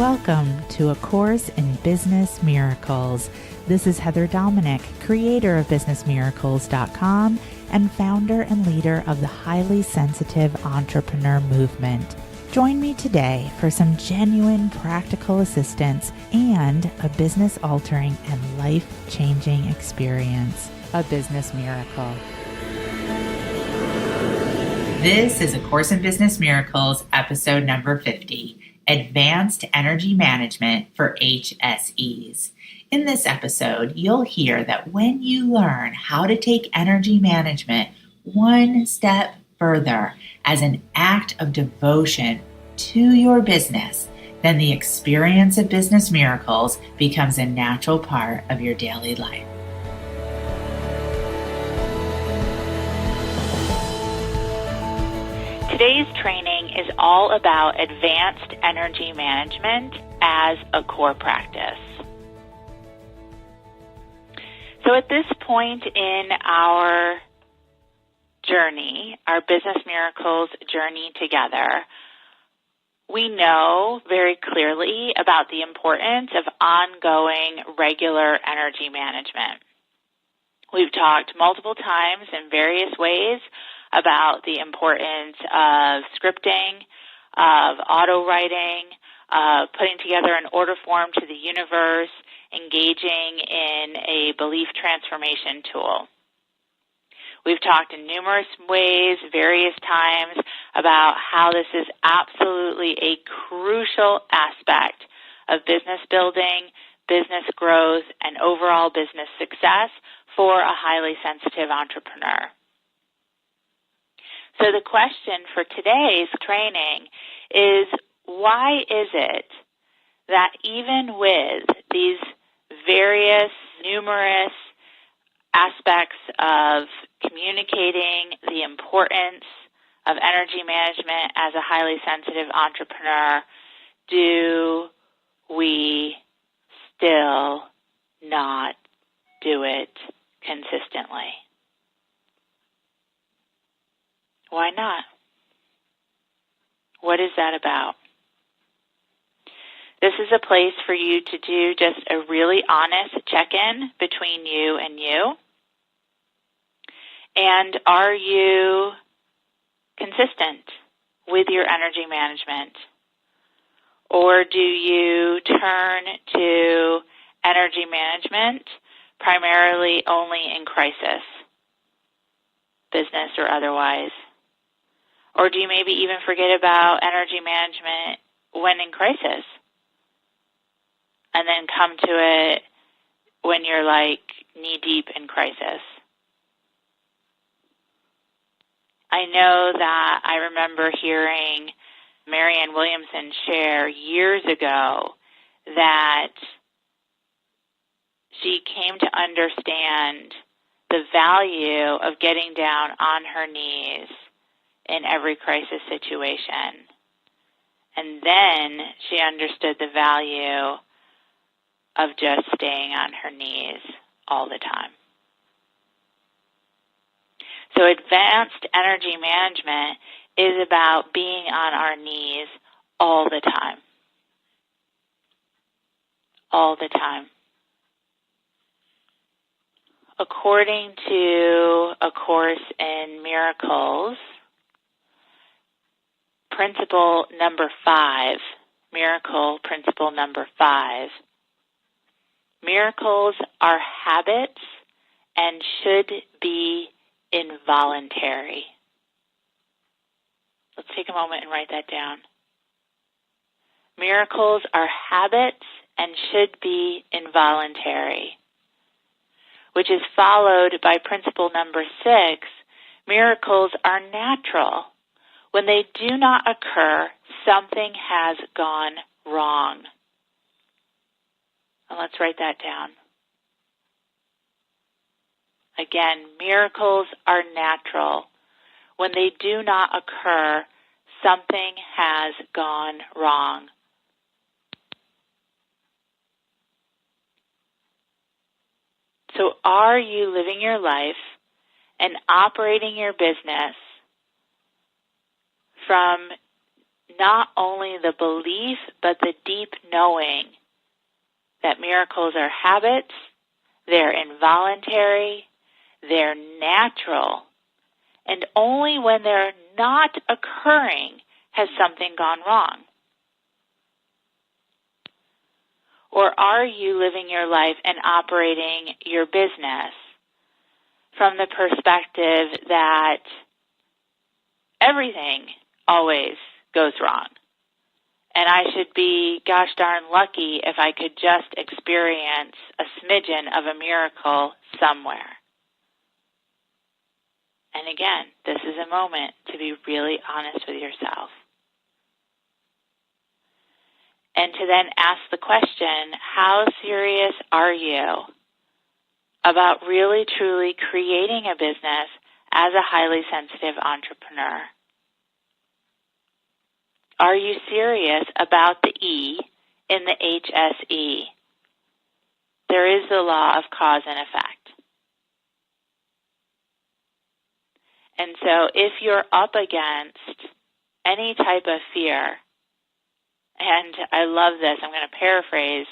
Welcome to A Course in Business Miracles. This is Heather Dominick, creator of BusinessMiracles.com and founder and leader of the highly sensitive entrepreneur movement. Join me today for some genuine practical assistance and a business-altering and life-changing experience, a business miracle. This is A Course in Business Miracles, episode number 50. Advanced Energy Management for HSEs. In this episode, you'll hear that when you learn how to take energy management one step further as an act of devotion to your business, then the experience of business miracles becomes a natural part of your daily life. Today's training is all about advanced energy management as a core practice. So at this point in our journey, our Business Miracles journey together, we know very clearly about the importance of ongoing regular energy management. We've talked multiple times in various ways about the importance of scripting, of auto writing, of putting together an order form to the universe, engaging in a belief transformation tool. We've talked in numerous ways, various times, about how this is absolutely a crucial aspect of business building, business growth, and overall business success for a highly sensitive entrepreneur. So the question for today's training is, why is it that even with these various, numerous aspects of communicating the importance of energy management as a highly sensitive entrepreneur, do we still not do it consistently? Why not? What is that about? This is a place for you to do just a really honest check-in between you and you. And are you consistent with your energy management? Or do you turn to energy management primarily only in crisis, business or otherwise? Or do you maybe even forget about energy management when in crisis and then come to it when you're like knee-deep in crisis? I know that I remember hearing Marianne Williamson share years ago that she came to understand the value of getting down on her knees in every crisis situation. And then she understood the value of just staying on her knees all the time. So advanced energy management is about being on our knees all the time. All the time. According to A Course in Miracles, principle number 5, miracle principle number 5, miracles are habits and should be involuntary. Let's take a moment and write that down. Miracles are habits and should be involuntary, which is followed by principle number 6, miracles are natural. When they do not occur, something has gone wrong. And let's write that down. Again, miracles are natural. When they do not occur, something has gone wrong. So are you living your life and operating your business from not only the belief, but the deep knowing that miracles are habits, they're involuntary, they're natural, and only when they're not occurring has something gone wrong. Or are you living your life and operating your business from the perspective that everything always goes wrong, and I should be gosh darn lucky if I could just experience a smidgen of a miracle somewhere? And again, this is a moment to be really honest with yourself. And to then ask the question, how serious are you about really truly creating a business as a highly sensitive entrepreneur? Are you serious about the E in the HSE? There is the law of cause and effect. And so if you're up against any type of fear, and I love this, I'm going to paraphrase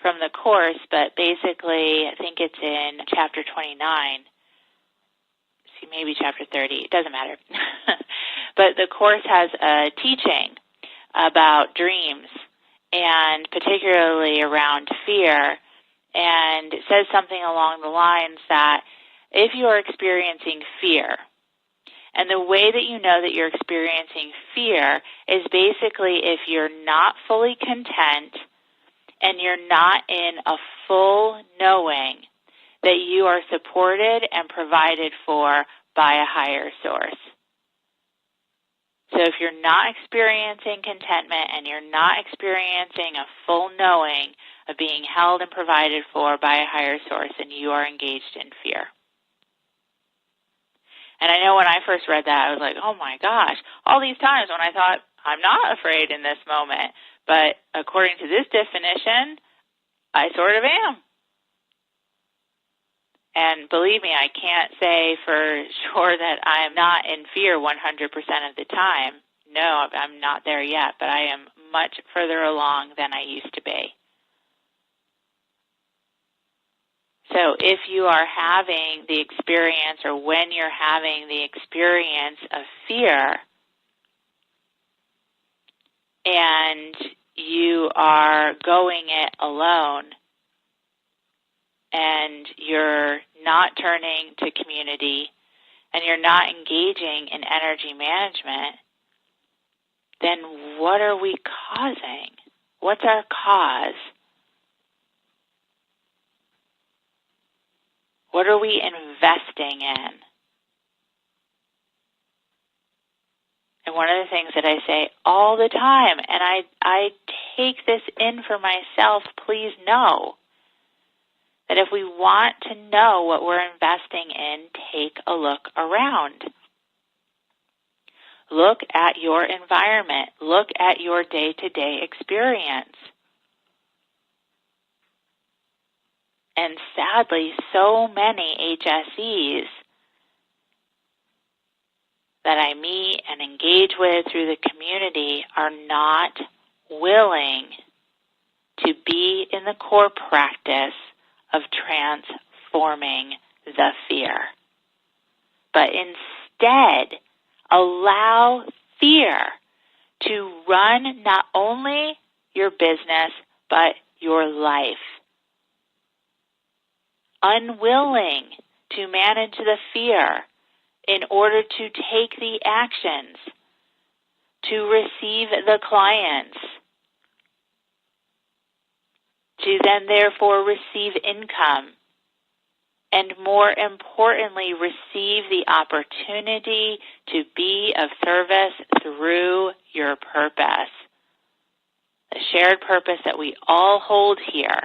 from the course, but basically I think it's in chapter 29, maybe chapter 30, it doesn't matter. But the course has a teaching about dreams, and particularly around fear, and it says something along the lines that if you are experiencing fear, and the way that you know that you're experiencing fear is basically if you're not fully content and you're not in a full knowing that you are supported and provided for by a higher source. So if you're not experiencing contentment and you're not experiencing a full knowing of being held and provided for by a higher source, then you are engaged in fear. And I know when I first read that, I was like, oh my gosh, all these times when I thought, I'm not afraid in this moment. But according to this definition, I sort of am. And believe me, I can't say for sure that I am not in fear 100% of the time. No, I'm not there yet, but I am much further along than I used to be. So if you are having the experience, or when you're having the experience of fear, and you are going it alone, and you're not turning to community, and you're not engaging in energy management, then what are we causing? What's our cause? What are we investing in? And one of the things that I say all the time, and I take this in for myself, please know that if we want to know what we're investing in, take a look around. Look at your environment. Look at your day-to-day experience. And sadly, so many HSEs that I meet and engage with through the community are not willing to be in the core practice of transforming the fear, but instead allow fear to run not only your business, but your life. Unwilling to manage the fear in order to take the actions, to receive the clients, to then therefore receive income, and more importantly, receive the opportunity to be of service through your purpose. The shared purpose that we all hold here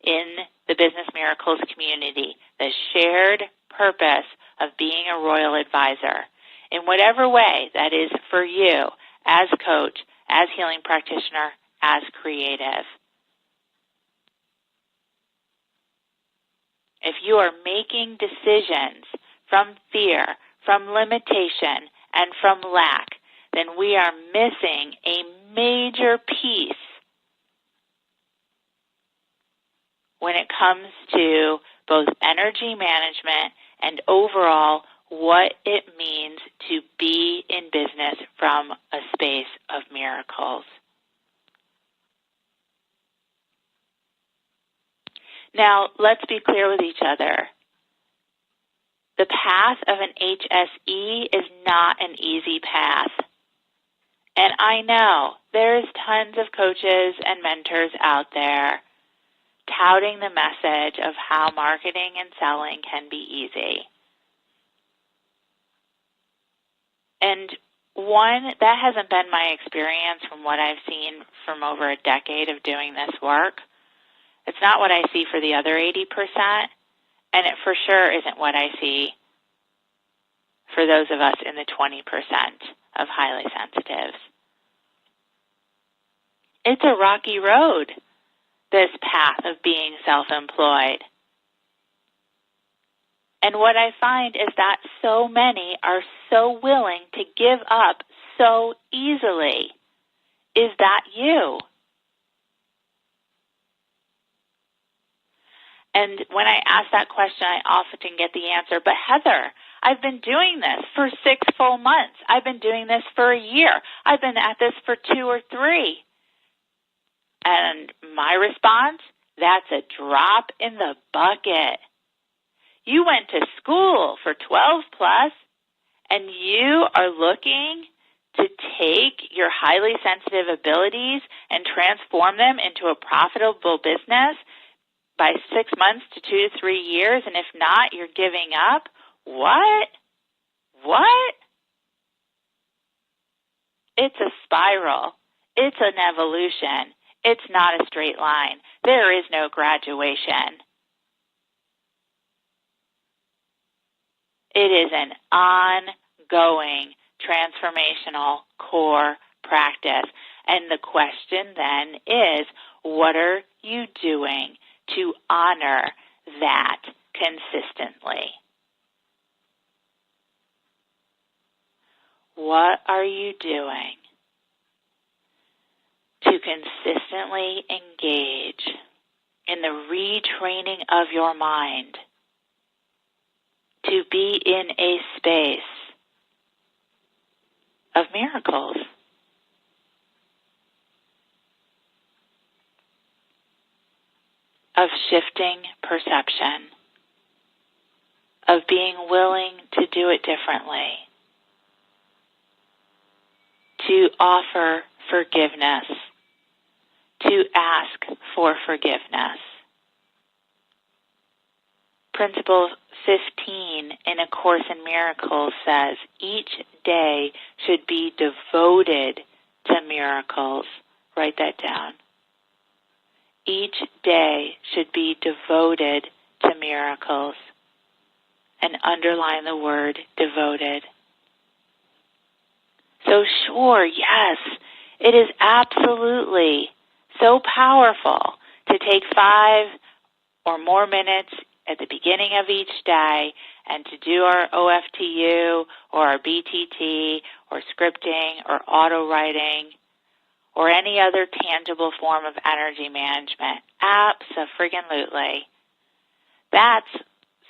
in the Business Miracles community, the shared purpose of being a royal advisor, in whatever way that is for you, as coach, as healing practitioner, as creative. If you are making decisions from fear, from limitation, and from lack, then we are missing a major piece when it comes to both energy management and overall what it means to be in business from a space of miracles. Now, let's be clear with each other. The path of an HSE is not an easy path. And I know there's tons of coaches and mentors out there touting the message of how marketing and selling can be easy. And one, that hasn't been my experience from what I've seen from over a decade of doing this work. It's not what I see for the other 80%, and it for sure isn't what I see for those of us in the 20% of highly sensitives. It's a rocky road, this path of being self-employed. And what I find is that so many are so willing to give up so easily. Is that you? And when I ask that question, I often get the answer, but Heather, I've been doing this for 6 full months. I've been doing this for a year. I've been at this for 2 or 3. And my response, that's a drop in the bucket. You went to school for 12 plus, and you are looking to take your highly sensitive abilities and transform them into a profitable business by 6 months to 2 to 3 years, and if not, you're giving up? What? It's a spiral. It's an evolution. It's not a straight line. There is no graduation. It is an ongoing transformational core practice. And the question then is, what are you doing to honor that consistently? What are you doing to consistently engage in the retraining of your mind to be in a space of miracles? Of shifting perception, of being willing to do it differently, to offer forgiveness, to ask for forgiveness. Principle 15 in A Course in Miracles says, each day should be devoted to miracles. Write that down. Each day should be devoted to miracles. And underline the word devoted. So sure, yes, it is absolutely so powerful to take 5 or more minutes at the beginning of each day and to do our OFTU or our BTT or scripting or auto writing or any other tangible form of energy management. Abso-friggin-lutely. That's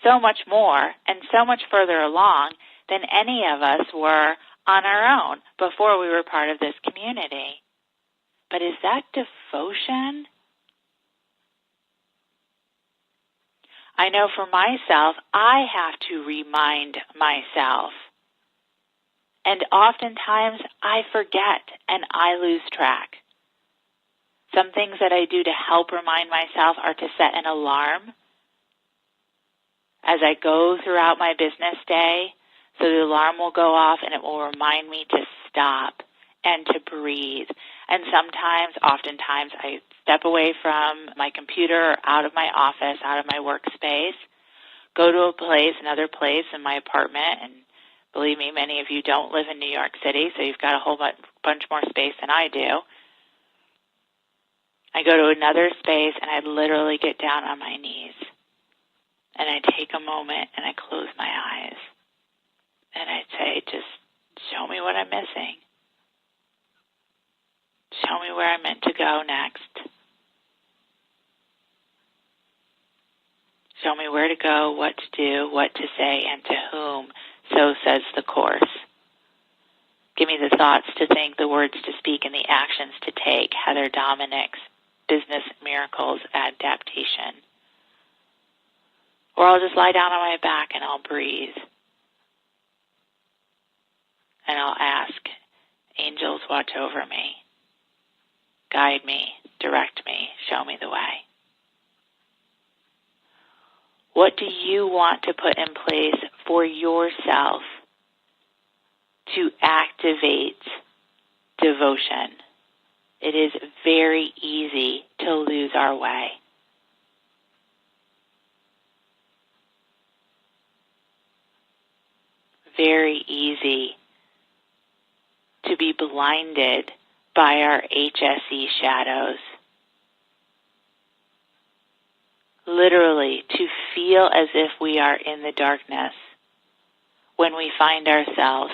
so much more and so much further along than any of us were on our own before we were part of this community. But is that devotion? I know for myself, I have to remind myself. And oftentimes I forget and I lose track. Some things that I do to help remind myself are to set an alarm as I go throughout my business day, so the alarm will go off and it will remind me to stop and to breathe. And oftentimes, I step away from my computer or out of my office, out of my workspace, go to another place in my apartment, and believe me, many of you don't live in New York City, so you've got a whole bunch more space than I do. I go to another space and I literally get down on my knees. And I take a moment and I close my eyes. And I say, just show me what I'm missing. me where I'm meant to go next. Show me where to go, what to do, what to say, and to whom. So says the Course. Give me the thoughts to think, the words to speak, and the actions to take. Heather Dominick's Business Miracles Adaptation. Or I'll just lie down on my back and I'll breathe. And I'll ask, angels, watch over me. Guide me, direct me, show me the way. What do you want to put in place for yourself to activate devotion? It is very easy to lose our way. Very easy to be blinded by our HSE shadows. Literally, to feel as if we are in the darkness when we find ourselves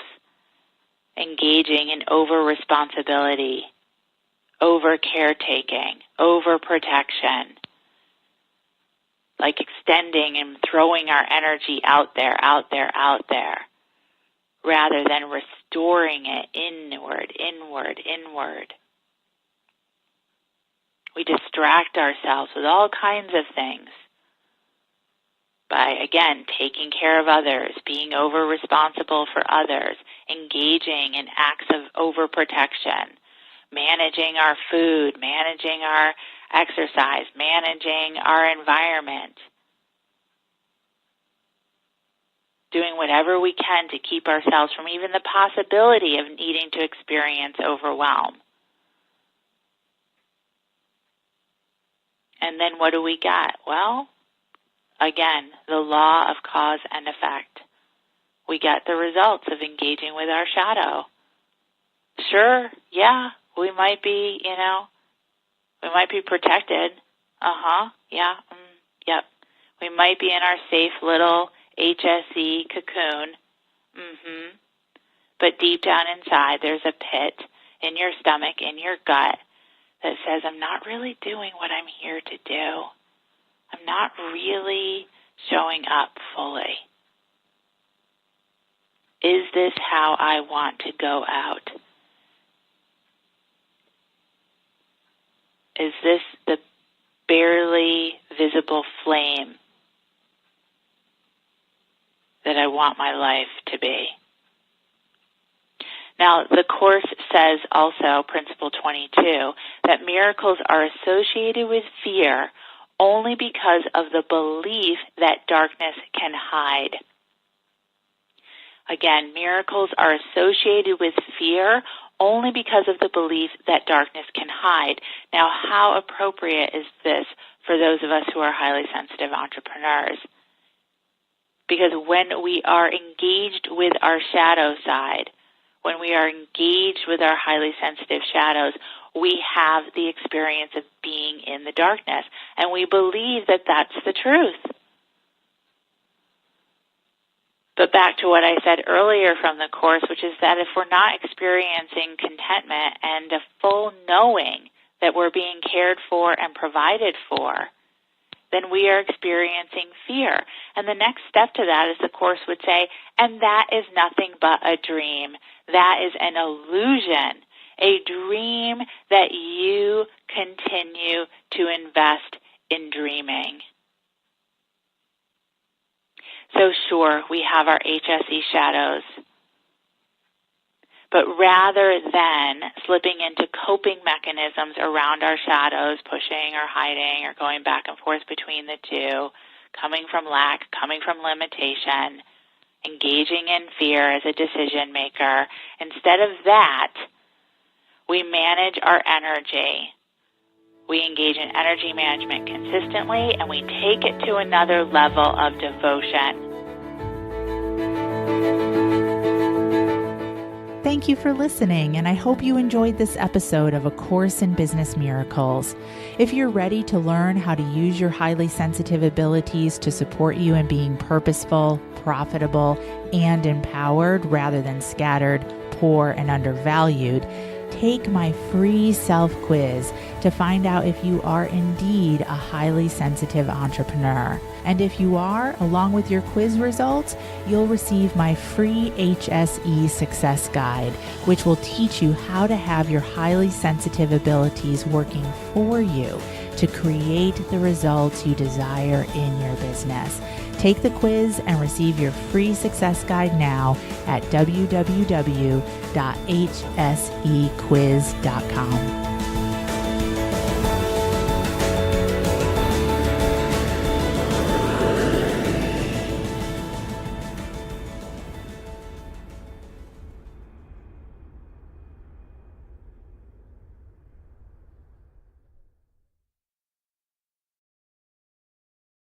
engaging in over-responsibility, over-caretaking, over-protection, like extending and throwing our energy out there, rather than restoring it inward. We distract ourselves with all kinds of things by, again, taking care of others, being over-responsible for others, engaging in acts of overprotection, managing our food, managing our exercise, managing our environment, doing whatever we can to keep ourselves from even the possibility of needing to experience overwhelm. And then what do we get? Well, again, the law of cause and effect. We get the results of engaging with our shadow. Sure, yeah, we might be, we might be protected. Yep. We might be in our safe little HSE cocoon. But deep down inside, there's a pit in your stomach, in your gut, that says, I'm not really doing what I'm here to do. I'm not really showing up fully. Is this how I want to go out? Is this the barely visible flame that I want my life to be? Now, the Course says also, Principle 22, that miracles are associated with fear only because of the belief that darkness can hide. Again, miracles are associated with fear only because of the belief that darkness can hide. Now, how appropriate is this for those of us who are highly sensitive entrepreneurs? Because when we are engaged with our shadow side, when we are engaged with our highly sensitive shadows, we have the experience of being in the darkness, and we believe that that's the truth. But back to what I said earlier from the Course, which is that if we're not experiencing contentment and a full knowing that we're being cared for and provided for, then we are experiencing fear. And the next step to that, as the Course would say, and that is nothing but a dream. That is an illusion, a dream that you continue to invest in dreaming. So sure, we have our HSE shadows. But rather than slipping into coping mechanisms around our shadows, pushing or hiding or going back and forth between the two, coming from lack, coming from limitation, engaging in fear as a decision maker, instead of that, we manage our energy. We engage in energy management consistently, and we take it to another level of devotion. Thank you for listening, and I hope you enjoyed this episode of A Course in Business Miracles. If you're ready to learn how to use your highly sensitive abilities to support you in being purposeful, profitable, and empowered rather than scattered, poor, and undervalued, take my free self-quiz to find out if you are indeed a highly sensitive entrepreneur. And if you are, along with your quiz results, you'll receive my free HSE Success Guide, which will teach you how to have your highly sensitive abilities working for you to create the results you desire in your business. Take the quiz and receive your free success guide now at www.hsequiz.com.